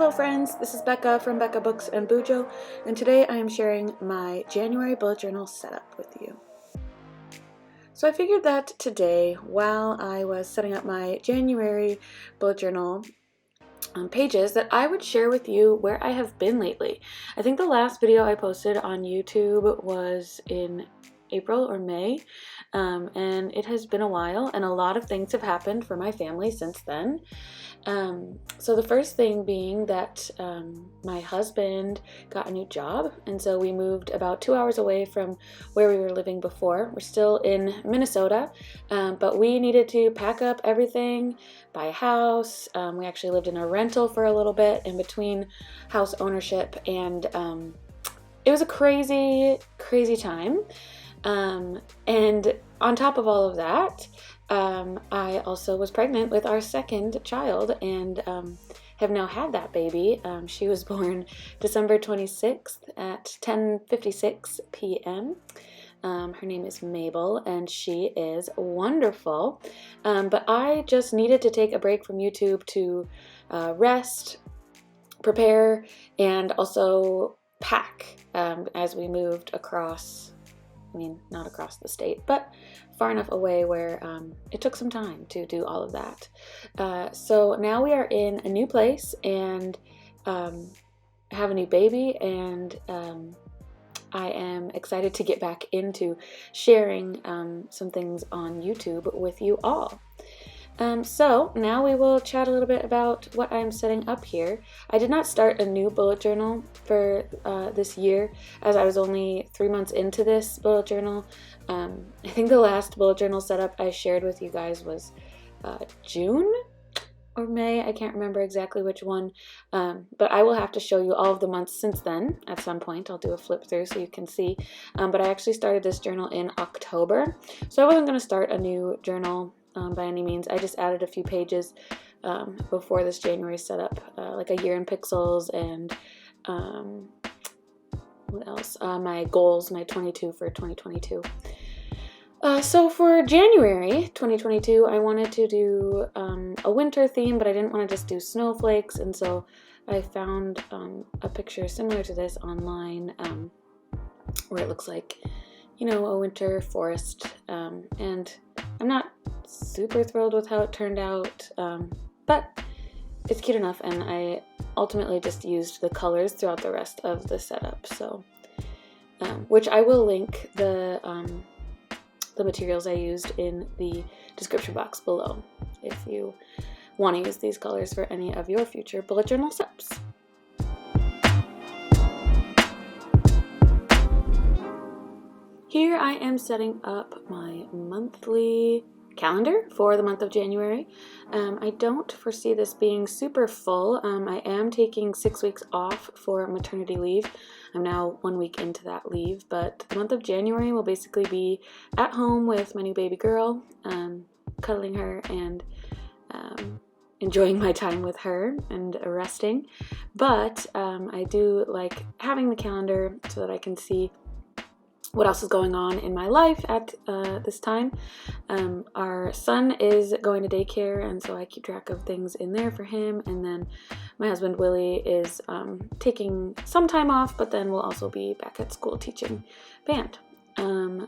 Hello friends, this is Becca from Becca Books and Bujo, and today I am sharing my January bullet journal setup with you. So I figured that today, while I was setting up my January bullet journal pages, that I would share with you where I have been lately. I think the last video I posted on YouTube was in April or May, and it has been a while, and a lot of things have happened for my family since then. So the first thing being that my husband got a new job, and so we moved about 2 hours away from where we were living before. We're still in Minnesota, but we needed to pack up everything, buy a house. We actually lived in a rental for a little bit in between house ownership, and it was a crazy time. And on top of all of that, I also was pregnant with our second child, and have now had that baby. She was born December 26th at 10:56 p.m. Her name is Mabel, and she is wonderful. But I just needed to take a break from YouTube to rest, prepare, and also pack as we moved across. I mean, not across the state, but far enough away where it took some time to do all of that. So now we are in a new place and have a new baby, and I am excited to get back into sharing some things on YouTube with you all. So now we will chat a little bit about what I'm setting up here. I did not start a new bullet journal for this year, as I was only 3 months into this bullet journal. I think the last bullet journal setup I shared with you guys was June or May. I can't remember exactly which one, but I will have to show you all of the months since then at some point. I'll do a flip through so you can see, but I actually started this journal in October, so I wasn't going to start a new journal by any means. I just added a few pages before this January setup, like a year in pixels and what else? My goals, my 22 for 2022. So for January 2022, I wanted to do a winter theme, but I didn't want to just do snowflakes, and so I found a picture similar to this online where it looks like, you know, a winter forest, and I'm not super thrilled with how it turned out, but it's cute enough, and I ultimately just used the colors throughout the rest of the setup, so which I will link the materials I used in the description box below if you want to use these colors for any of your future bullet journal setups. Here I am setting up my monthly calendar for the month of January. I don't foresee this being super full. I am taking 6 weeks off for maternity leave. I'm now 1 week into that leave, but the month of January will basically be at home with my new baby girl, cuddling her and enjoying my time with her and resting. But I do like having the calendar so that I can see what else is going on in my life at this time. Our son is going to daycare, and so I keep track of things in there for him, and then my husband Willie is taking some time off, but then we'll also be back at school teaching band.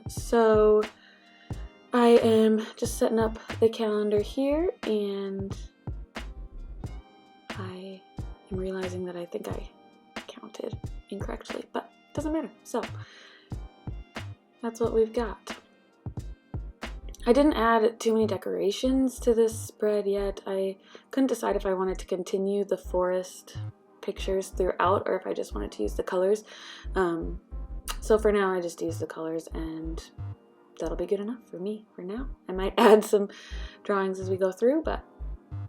So I am just setting up the calendar here, and I am realizing that I think I counted incorrectly, but it doesn't matter. So that's what we've got. I didn't add too many decorations to this spread yet. I couldn't decide if I wanted to continue the forest pictures throughout or if I just wanted to use the colors. So for now I just use the colors, and that'll be good enough for me for now. I might add some drawings as we go through, but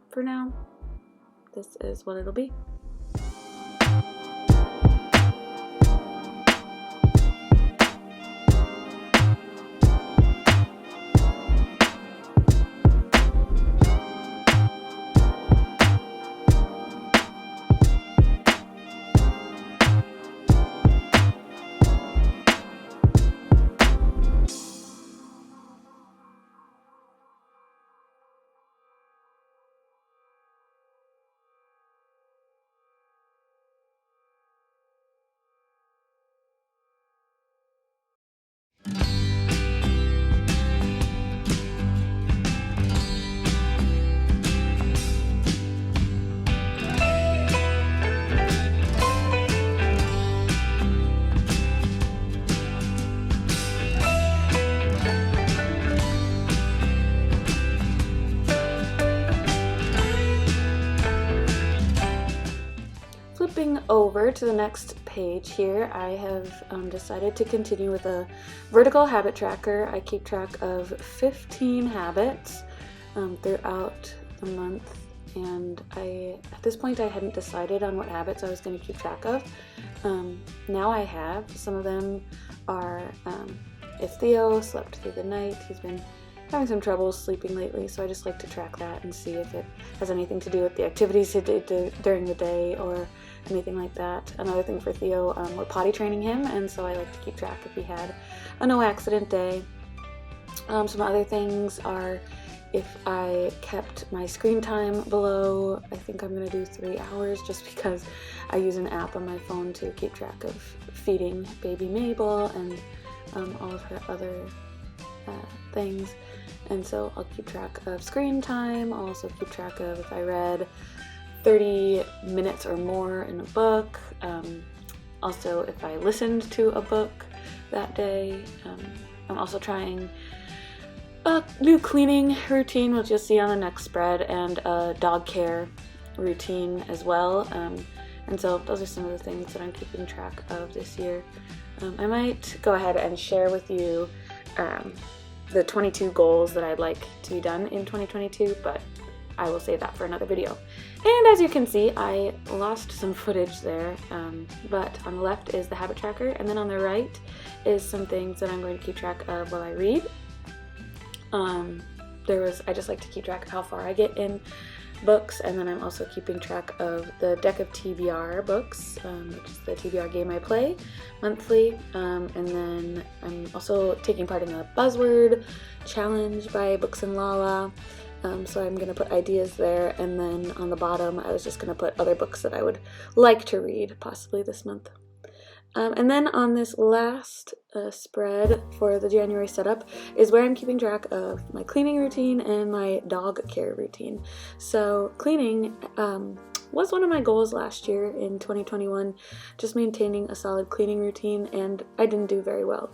for now this is what it'll be. flipping over to the next page here, I have decided to continue with a vertical habit tracker. I keep track of 15 habits throughout the month, and at this point I hadn't decided on what habits I was going to keep track of. Now I have. Some of them are if Theo slept through the night. He's been having some trouble sleeping lately, so I just like to track that and see if it has anything to do with the activities he did during the day or anything like that. Another thing for Theo, we're potty training him, and so I like to keep track if he had a no accident day. Some other things are if I kept my screen time below, I think I'm going to do 3 hours, just because I use an app on my phone to keep track of feeding baby Mabel and all of her other things. And so I'll keep track of screen time. I'll also keep track of if I read 30 minutes or more in a book. Also if I listened to a book that day. I'm also trying a new cleaning routine, which you'll see on the next spread, and a dog care routine as well. And so those are some of the things that I'm keeping track of this year. I might go ahead and share with you the 22 goals that I'd like to be done in 2022, but I will save that for another video. And as you can see, I lost some footage there, but on the left is the habit tracker, and then on the right is some things that I'm going to keep track of while I read. I just like to keep track of how far I get in books, and then I'm also keeping track of the deck of TBR books, which is the TBR game I play monthly, and then I'm also taking part in the Buzzword Challenge by Books and Lala, so I'm going to put ideas there, and then on the bottom I was just going to put other books that I would like to read possibly this month. And then on this last spread for the January setup is where I'm keeping track of my cleaning routine and my dog care routine. So cleaning was one of my goals last year in 2021, just maintaining a solid cleaning routine, and I didn't do very well.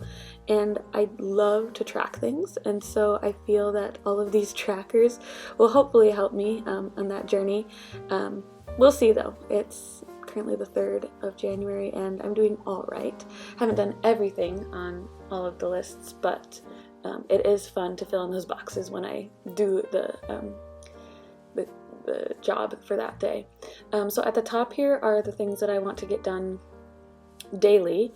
And I love to track things, and so I feel that all of these trackers will hopefully help me on that journey. We'll see though. It's currently the 3rd of January and I'm doing all right. Haven't done everything on all of the lists, but it is fun to fill in those boxes when I do the job for that day. So at the top here are the things that I want to get done daily,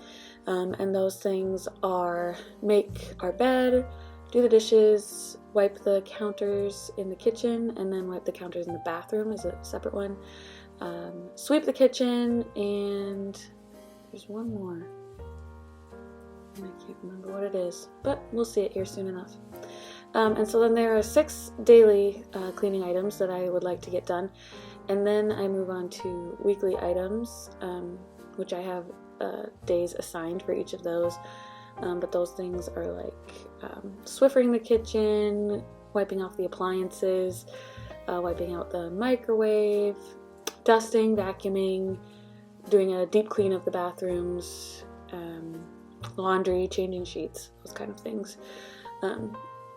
and those things are make our bed, do the dishes, wipe the counters in the kitchen, and then wipe the counters in the bathroom is a separate one. Sweep the kitchen, and there's one more. And I can't remember what it is, but we'll see it here soon enough. And so then there are 6 daily cleaning items that I would like to get done, and then I move on to weekly items, which I have days assigned for each of those. But those things are like Swiffering the kitchen, wiping off the appliances, wiping out the microwave, dusting, vacuuming, doing a deep clean of the bathrooms, laundry, changing sheets, those kind of things.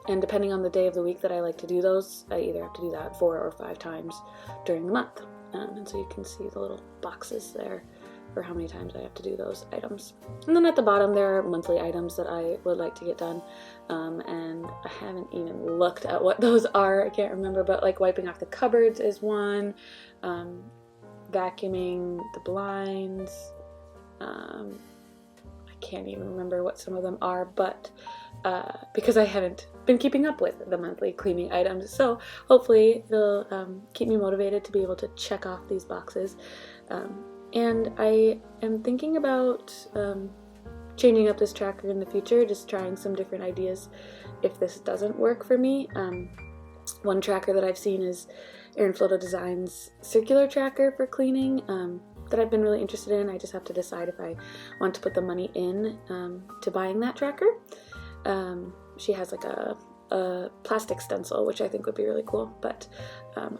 And depending on the day of the week that I like to do those, I either have to do that 4 or 5 times during the month. And so you can see the little boxes there for how many times I have to do those items. And then at the bottom there are monthly items that I would like to get done, and I haven't even looked at what those are. I can't remember, but like wiping off the cupboards is one, vacuuming the blinds, I can't even remember what some of them are, but because I haven't been keeping up with the monthly cleaning items, so hopefully it'll keep me motivated to be able to check off these boxes. And I am thinking about changing up this tracker in the future, just trying some different ideas if this doesn't work for me. One tracker that I've seen is Erin Floto Designs circular tracker for cleaning that I've been really interested in. I just have to decide if I want to put the money in to buying that tracker. She has like a plastic stencil, which I think would be really cool, but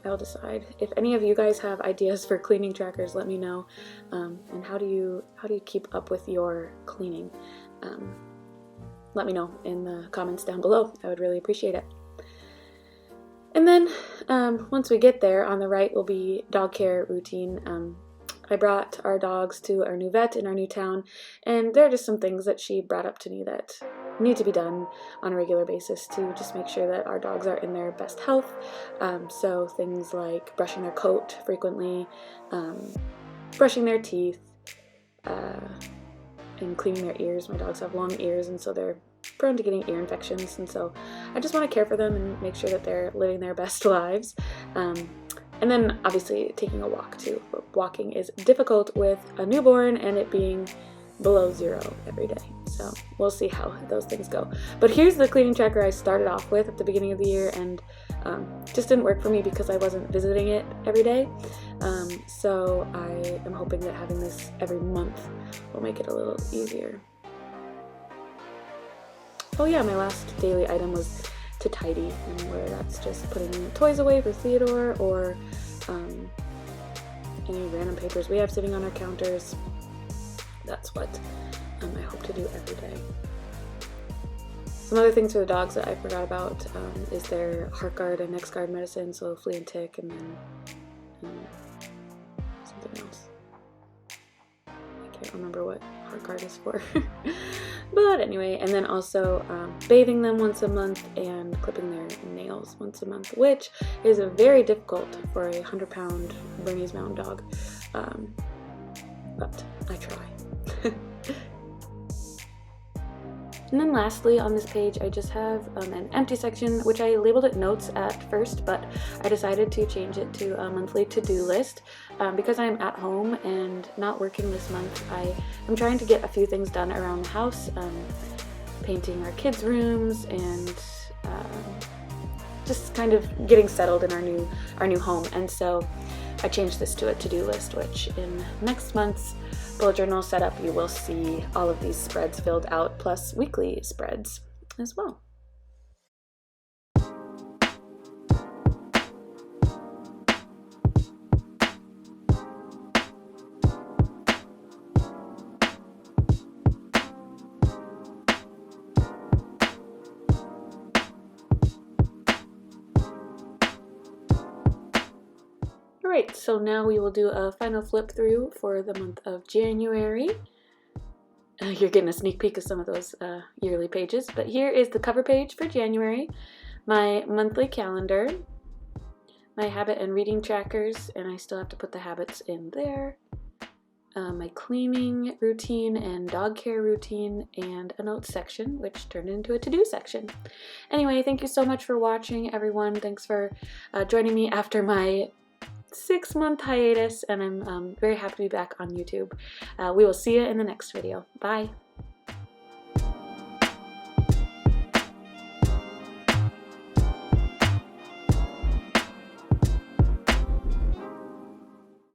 I'll decide. If any of you guys have ideas for cleaning trackers, let me know. And how do you keep up with your cleaning? Let me know in the comments down below. I would really appreciate it. And then once we get there, on the right will be dog care routine. I brought our dogs to our new vet in our new town, and there are just some things that she brought up to me that need to be done on a regular basis to just make sure that our dogs are in their best health. So things like brushing their coat frequently, brushing their teeth, and cleaning their ears. My dogs have long ears, and so they're prone to getting ear infections, and so I just want to care for them and make sure that they're living their best lives. And then obviously taking a walk too. Walking is difficult with a newborn and it being below 0 every day. So we'll see how those things go. But here's the cleaning tracker I started off with at the beginning of the year, and just didn't work for me because I wasn't visiting it every day. So I am hoping that having this every month will make it a little easier. Oh yeah, my last daily item was to tidy, and where that's just putting toys away for Theodore or any random papers we have sitting on our counters. That's what I hope to do every day. Some other things for the dogs that I forgot about is their Heartgard and NexGard medicine, so flea and tick, and then something else. I can't remember what Heartgard is for. But anyway, and then also bathing them once a month and clipping their nails once a month, which is very difficult for a 100-pound Bernese Mountain Dog, but I try. And then lastly on this page I just have an empty section, which I labeled it notes at first, but I decided to change it to a monthly to-do list because I'm at home and not working this month. I am trying to get a few things done around the house, painting our kids' rooms and just kind of getting settled in our new home. And so I changed this to a to-do list, which in next month's bullet journal setup you will see all of these spreads filled out, plus weekly spreads as well. Alright, so now we will do a final flip through for the month of January. You're getting a sneak peek of some of those yearly pages, but here is the cover page for January, my monthly calendar, my habit and reading trackers, and I still have to put the habits in there, my cleaning routine and dog care routine, and a notes section, which turned into a to-do section. Anyway, thank you so much for watching, everyone. Thanks for joining me after my 6-month hiatus, and I'm very happy to be back on YouTube. We will see you in the next video. Bye!